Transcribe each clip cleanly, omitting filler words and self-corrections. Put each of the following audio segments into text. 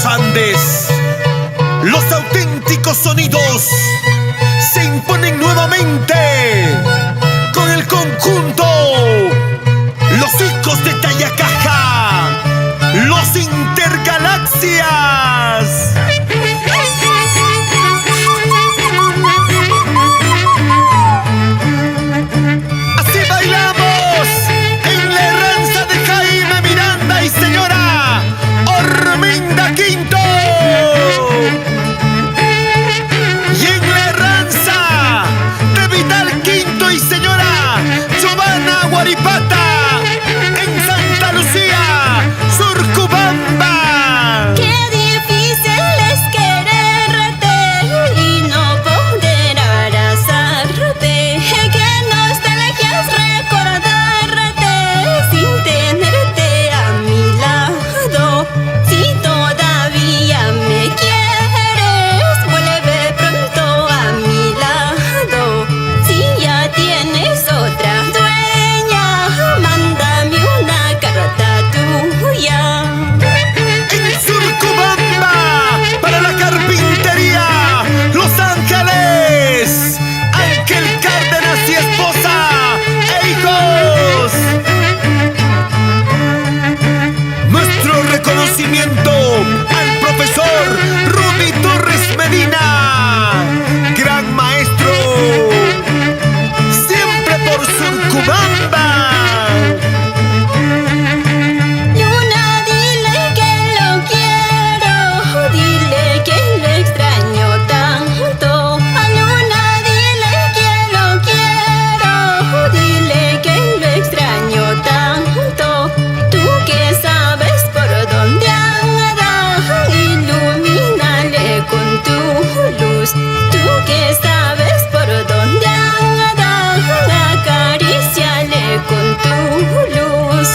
los Andes, los auténticos sonidos se imponen nuevamente con el conjunto Los Hijos de Tayacaja, los Intergalaxias. Así bailamos en la herranza de Jaime Miranda y señora Orminda Quinto. Y en la herranza de Vital Quinto y señora Giovanna Guaripata en Santa Lucía, Surcubamba. Qué difícil es quererte y no poder abrazarte. Qué nostalgia es recordarte sin tenerte a mi lado. Si todavía me quieres, vuelve pronto a mi lado. Si ya tienes otra dueña, mándame una carta tuya. En Surcubamba, para la carpintería, Los Ángeles, Ángel Cárdenas y esposa e hijos. Nuestro reconocimiento al profesor Rudy Torres Medina, gran maestro, siempre por Surcubamba. Luna, dile que lo quiero, dile que lo extraño tanto. A Luna, dile que lo quiero, dile que lo extraño tanto. Tú que sabes por dónde anda, ilumínale con tu luz. Tú que sabes por dónde anda, acaríciale con tu luz.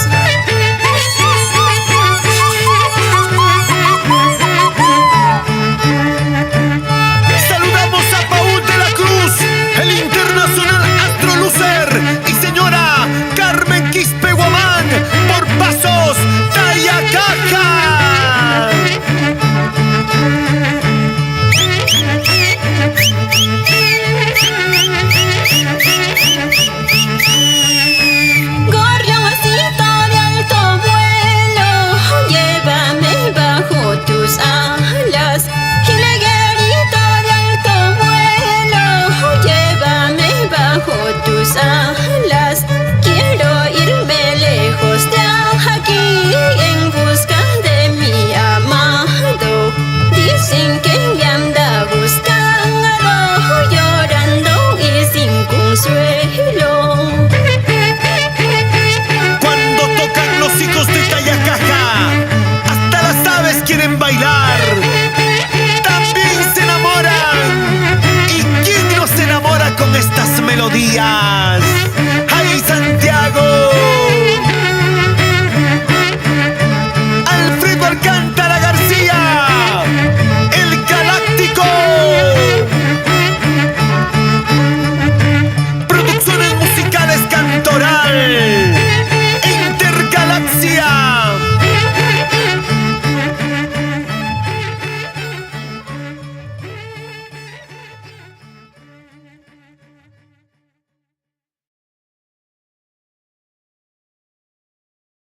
Saludamos a Paul de la Cruz, el internacional Astro Lucer, y señora Carmen Quispe Guamán, por Pasos, Tayacaja. Gorrioncito de alto vuelo, llévame bajo tus alas. Jilguerito de alto vuelo, llévame bajo tus alas. Quiero irme lejos de aquí en busca de mi amado. Dicen que me anda buscando, llorando y sin consuelo. Cuando tocan Los Hijos de Tayacaja, hasta las aves quieren bailar, también se enamoran. ¿Y quién no se enamora con estas melodías?